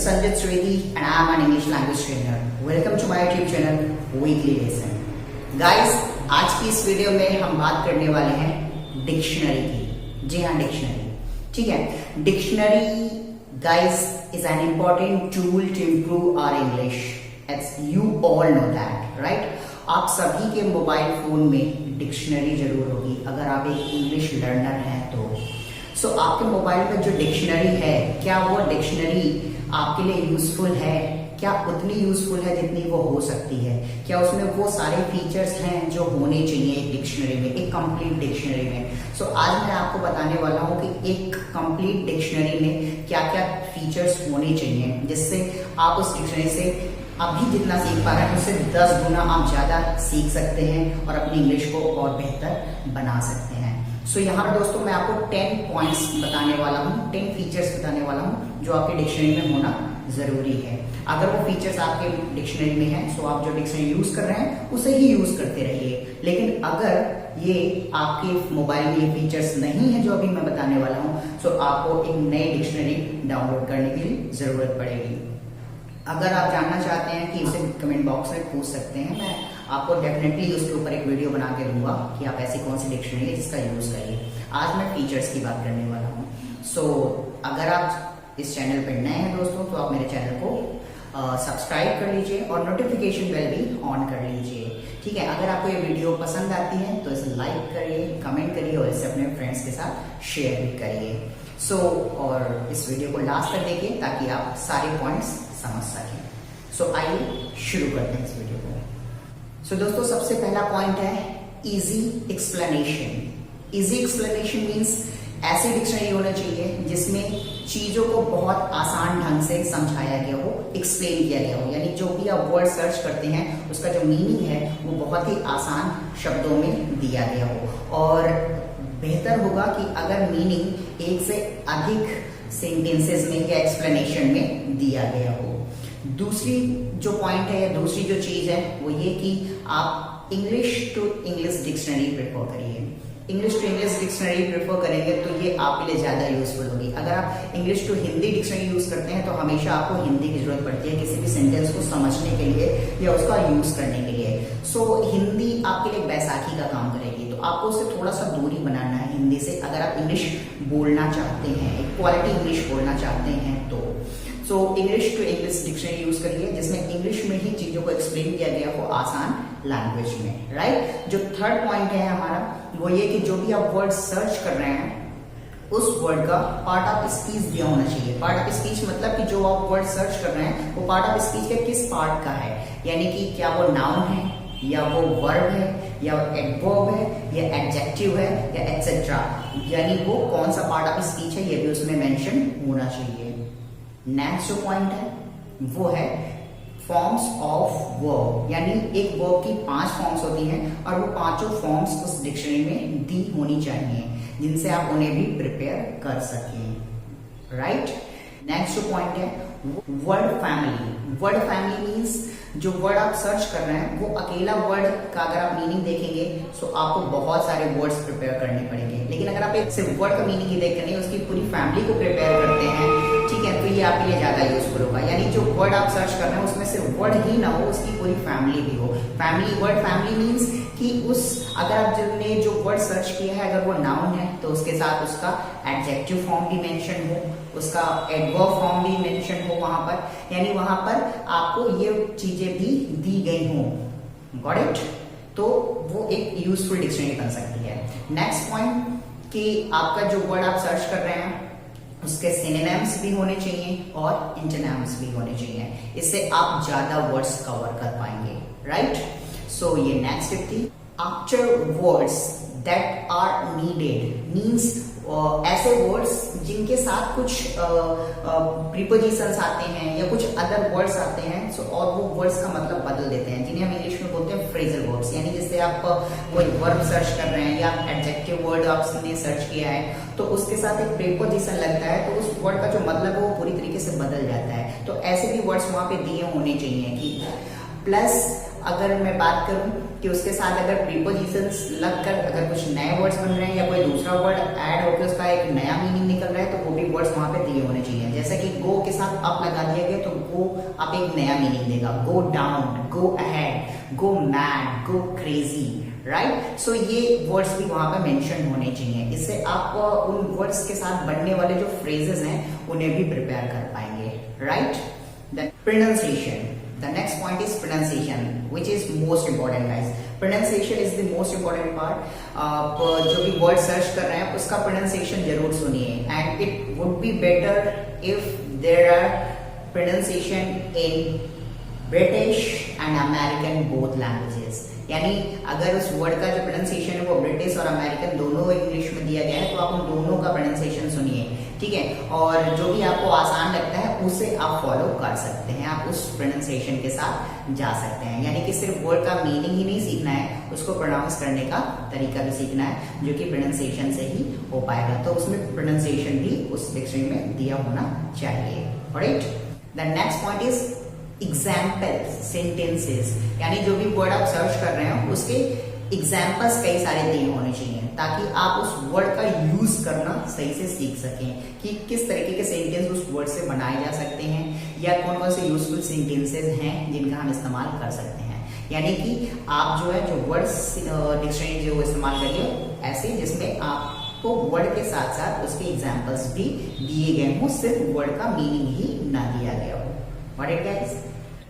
Sanjit Swedi and I am an English language trainer. Welcome to my YouTube channel Weekly Lesson. Guys, आज की इस video में हम बात करने वाले हैं डिक्शनरी की। जी हाँ, डिक्शनरी। ठीक है, dictionary guys is an important tool to improve our English. As you all know that, right? आप सभी के मोबाइल फोन में डिक्शनरी जरूर होगी अगर आप एक इंग्लिश लर्नर हैं तो। सो आपके मोबाइल में जो डिक्शनरी है, क्या वो डिक्शनरी आपके लिए यूजफुल है? क्या उतनी यूजफुल है जितनी वो हो सकती है? क्या उसमें वो सारे फीचर्स हैं जो होने चाहिए एक डिक्शनरी में, एक कंप्लीट डिक्शनरी में? सो आज मैं आपको बताने वाला हूँ कि एक कंप्लीट डिक्शनरी में क्या क्या फीचर्स होने चाहिए जिससे आप उस डिक्शनरी से अभी जितना सीख पा रहे हैं उससे 10 गुना आप ज्यादा सीख सकते हैं और अपनी इंग्लिश को और बेहतर बना सकते हैं। सो यहाँ पर दोस्तों मैं आपको 10 पॉइंट्स बताने वाला हूँ, 10 फीचर्स बताने वाला हूँ जो आपके डिक्शनरी में होना जरूरी है। अगर वो फीचर्स आपके डिक्शनरी में है तो आप जो डिक्शनरी यूज कर रहे हैं उसे ही यूज करते रहिए। लेकिन अगर ये आपके मोबाइल में ये फीचर्स नहीं है जो अभी मैं बताने वाला हूँ तो आपको एक नई डिक्शनरी डाउनलोड करने की जरूरत पड़ेगी। अगर आप जानना चाहते हैं कि इसे कमेंट बॉक्स में पूछ सकते हैं, मैं आपको डेफिनेटली उसके ऊपर एक वीडियो बना के दूंगा कि आप ऐसी कौन सी डिक्शनरी है जिसका यूज करिए। आज मैं फीचर्स की बात करने वाला हूँ। सो अगर आप इस चैनल पर नए हैं दोस्तों तो आप मेरे चैनल को सब्सक्राइब कर लीजिए और नोटिफिकेशन बेल भी ऑन कर लीजिए। ठीक है, अगर आपको ये वीडियो पसंद आती है तो इसे लाइक करिए, कमेंट करिए और इसे अपने फ्रेंड्स के साथ शेयर भी करिए। और इस वीडियो को लास्ट तक देखिए ताकि आप सारे पॉइंट्स समझ सकें। आइए शुरू करते हैं इस वीडियो को। दोस्तों सबसे पहला पॉइंट है easy explanation. Easy explanation means ऐसी डिक्शनरी होना चाहिए जिसमें चीजों को बहुत आसान ढंग से समझाया गया हो, एक्सप्लेन किया गया हो। यानी जो भी आप वर्ड सर्च करते हैं उसका जो मीनिंग है वो बहुत ही आसान शब्दों में दिया गया हो। और बेहतर होगा कि अगर मीनिंग एक से अधिक सेंटेंसेस में या एक्सप्लेनेशन में दिया गया हो। दूसरी जो पॉइंट है या दूसरी जो चीज है वो ये कि आप English to English dictionary prefer करिए। English to English dictionary prefer करेंगे तो ये आपके लिए ज्यादा यूजफुल होगी। अगर आप English to Hindi dictionary use करते हैं तो हमेशा आपको हिंदी की जरूरत पड़ती है किसी भी सेंटेंस को समझने के लिए या उसका यूज करने के लिए। हिंदी आपके लिए बैसाखी का काम करेगी, तो आपको उससे थोड़ा सा दूरी बनाना है हिंदी से अगर आप इंग्लिश बोलना चाहते हैं, एक क्वालिटी इंग्लिश बोलना चाहते हैं तो। English to English dictionary use करिए जिसमें इंग्लिश में ही चीजों को एक्सप्लेन किया गया हो आसान लैंग्वेज में, राइट। जो थर्ड पॉइंट है हमारा वो ये कि जो भी आप वर्ड सर्च कर रहे हैं उस वर्ड का पार्ट ऑफ स्पीच दिया होना चाहिए। पार्ट ऑफ स्पीच मतलब कि जो आप वर्ड सर्च कर रहे हैं वो पार्ट ऑफ स्पीच के किस पार्ट का है, यानी कि क्या वो नाउन है या वो वर्ब है या एडवर्ब है या एडजेक्टिव है या एटसेट्रा, यानी वो कौन सा पार्ट ऑफ स्पीच है ये भी उसमें मेंशन होना चाहिए। नेक्स्ट जो पॉइंट है वो है फॉर्म्स ऑफ वर्ब, यानी एक वर्ब की 5 फॉर्म्स होती हैं और वो पांचों फॉर्म्स उस डिक्शनरी में दी होनी चाहिए जिनसे आप उन्हें भी प्रिपेयर कर सकें, राइट। नेक्स्ट जो पॉइंट है word family. Word family means जो वर्ड आप सर्च कर रहे हैं वो अकेला वर्ड का अगर आप मीनिंग देखेंगे तो आपको बहुत सारे वर्ड्स प्रिपेयर करने पड़ेंगे। लेकिन अगर आप एक सिर्फ वर्ड का मीनिंग ही देख कर नहीं उसकी पूरी फैमिली को प्रिपेयर करते हैं, ठीक है, तो ये आपके लिए ज्यादा यूजफुल होगा। यानी जो वर्ड आप सर्च कर रहे हैं उसमें सिर्फ वर्ड ही ना हो, उसकी पूरी फैमिली भी हो। फैमिली, वर्ड फैमिली मीन्स कि अगर आपने जो वर्ड सर्च किया है अगर वो नाउन है तो उसके साथ उसका एडजेक्टिव फॉर्म भी मेंशन हो, उसका एडवर्ब फॉर्म भी मेंशन हो वहां पर, यानी वहां पर आपको ये चीजें भी दी गई हो। Got it? तो वो एक यूजफुल डिक्शनरी बन सकती है। नेक्स्ट पॉइंट कि आपका जो वर्ड आप सर्च कर रहे हैं उसके सिनोनिम्स भी होने चाहिए और इंटोनिम्स भी होने चाहिए, इससे आप ज्यादा वर्ड्स कवर कर पाएंगे, राइट। ये नेक्स्ट टिप थी। After words that are needed means ऐसे वर्ड्स जिनके साथ कुछ प्रीपोजिशंस आते हैं या कुछ अदर वर्ड्स आते हैं और वो वर्ड्स का मतलब बदल देते हैं, जिन्हें हम इंग्लिश में बोलते हैं फ्रेजल वर्ड्स। यानी जैसे आप कोई वर्ब सर्च कर रहे हैं या एडजेक्टिव वर्ड आपने सर्च किया है तो उसके साथ एक प्रीपोजिशन लगता है तो उस वर्ड का जो मतलब है वो पूरी तरीके से बदल जाता है। तो ऐसे भी वर्ड्स वहां पे दिए होने चाहिए कि प्लस अगर मैं बात करूं कि उसके साथ अगर प्रीपोजिशंस लगकर अगर कुछ नए वर्ड्स बन रहे हैं या कोई दूसरा वर्ड ऐड होकर उसका एक नया मीनिंग निकल रहा है तो वो भी वर्ड्स वहां पे दिए होने चाहिए। जैसे कि गो के साथ अप लगा दिया गया तो गो आप एक नया मीनिंग देगा, go down, go ahead, go mad, go crazy, right. So ये वर्ड्स भी वहां पे मेंशन होने चाहिए। इससे आप उन वर्ड्स के साथ बनने वाले जो फ्रेजेस हैं उन्हें भी प्रिपेयर कर पाएंगे, right. The pronunciation, the next point is pronunciation which is most important guys. Pronunciation is the most important part. आप जो भी वर्ड सर्च कर रहे हैं उसका प्रोनाउंसिएशन जरूर सुनिए, and it would be better if there are pronunciation in British and American both languages. यानी अगर उस वर्ड का जो प्रोनाउंसिएशन है वो ब्रिटिश और अमेरिकन दोनों इंग्लिश में दिया गया है तो आप उन दोनों का प्रोनाउंसिएशन सुनिए, ठीक है। और जो भी आपको आसान लगता है उसे आप फॉलो कर सकते हैं, आप उस प्रोनाउंसिएशन के साथ जा सकते हैं। यानी कि सिर्फ वर्ड का मीनिंग ही नहीं सीखना है, उसको प्रोनाउंस करने का तरीका भी सीखना है, जो कि प्रोनाउंसिएशन से ही हो पाएगा। तो उसमें प्रोनाउंसिएशन भी उस डिक्शनरी में दिया होना चाहिए, right. The next point is examples, sentences. यानी जो भी वर्ड आप सर्च कर रहे हो उसके एग्जाम्पल्स कई सारे दिए होने चाहिए ताकि आप उस वर्ड का यूज करना सही से सीख सकें कि किस तरीके के सेंटेंस उस वर्ड से बनाए जा सकते हैं या कौन कौन से यूजफुल सेंटेंसेस हैं जिनका हम इस्तेमाल कर सकते हैं। यानी कि आप जो है जो वर्ड्स डिक्शनरी जो इस्तेमाल करिए ऐसे जिसमें आपको वर्ड के साथ साथ उसके एग्जाम्पल्स भी दिए गए हों, सिर्फ वर्ड का मीनिंग ही ना दिया गया हो। What it guys?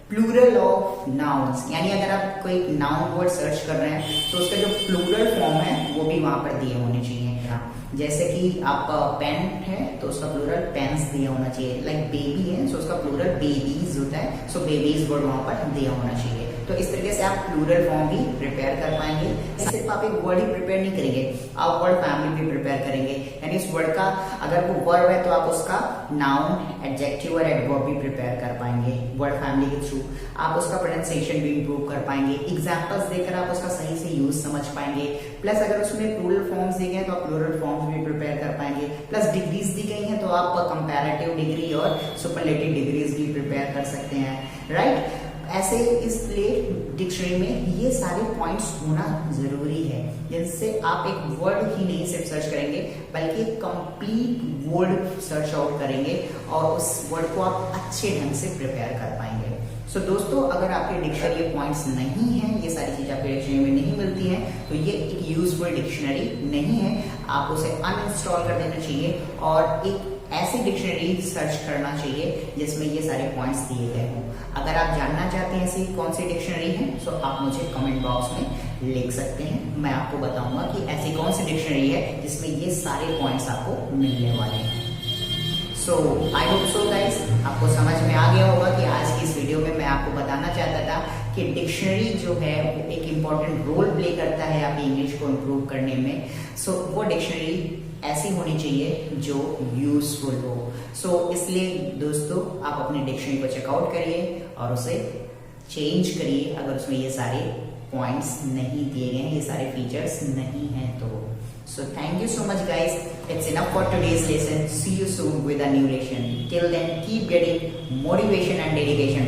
Plural of nouns, यानी अगर आप कोई नाउन वर्ड सर्च कर रहे हैं तो उसका जो प्लूरल फॉर्म है वो भी वहां पर दिए होने चाहिए। जैसे कि आप पेन है तो उसका प्लूरल पेन्स दिया होना चाहिए। लाइक बेबी है तो उसका प्लूरल बेबीज होता है, सो बेबीज वर्ड वहां पर दिया होना चाहिए। तो इस तरीके से आप प्लूरल फॉर्म भी प्रिपेयर कर पाएंगे। सिर्फ आप एक वर्ड ही प्रिपेयर नहीं करेंगे, आप वर्ड फैमिली भी प्रिपेयर करेंगे। यानी इस वर्ड का अगर वो वर्ब है तो आप उसका नाउन, एडजेक्टिव और एडवर्ब भी प्रिपेयर कर पाएंगे वर्ड फैमिली के थ्रू। आप उसका प्रोनाउंसिएशन भी इंप्रूव कर पाएंगे, एग्जांपल्स देकर आप उसका सही से यूज समझ पाएंगे। प्लस अगर उसमें प्लूरल फॉर्म्स दिए गए तो आप प्लूरल फॉर्म्स भी प्रिपेयर कर पाएंगे। प्लस डिग्रीज दी गई हैं तो आप कंपैरेटिव डिग्री और सुपरलेटिव डिग्रीज भी प्रिपेयर कर सकते हैं, राइट। ऐसे इसलिए डिक्शनरी में ये सारे पॉइंट्स होना जरूरी है, जिनसे आप एक वर्ड ही नहीं सिर्फ सर्च करेंगे बल्कि कंप्लीट वर्ड सर्च आउट करेंगे और उस वर्ड को आप अच्छे ढंग से प्रिपेयर कर पाएंगे। सो दोस्तों, अगर आपके डिक्शनरी ये पॉइंट्स नहीं है, ये सारी चीजें आपके डिक्शनरी में नहीं मिलती हैं, तो ये एक यूजफुल डिक्शनरी नहीं है। आप उसे अनइंस्टॉल कर देना चाहिए और एक ऐसी डिक्शनरी सर्च करना चाहिए जिसमें ये सारे पॉइंट्स दिए गए हों। अगर आप जानना चाहते हैं ऐसी कौन सी डिक्शनरी है तो आप मुझे कमेंट बॉक्स में लिख सकते हैं, मैं आपको बताऊंगा कि ऐसी कौन सी डिक्शनरी है जिसमें ये सारे पॉइंट्स आपको मिलने वाले हैं। सो आई होप सो गाइस, आपको समझ में आ गया होगा कि आज की इस वीडियो में मैं आपको बताना चाहता था कि डिक्शनरी जो है वो एक इम्पॉर्टेंट रोल प्ले करता है आपकी इंग्लिश को इम्प्रूव करने में। सो वो डिक्शनरी ऐसी होनी चाहिए जो यूजफुल हो। सो इसलिए दोस्तों, आप अपनी डिक्शनरी को चेकआउट करिए और उसे चेंज करिए अगर उसमें ये सारे पॉइंट्स नहीं दिए गए हैं, ये सारे फीचर्स नहीं हैं तो। So thank you so much guys. It's enough for today's lesson. See you soon with a new lesson. Till then, keep getting motivation and dedication.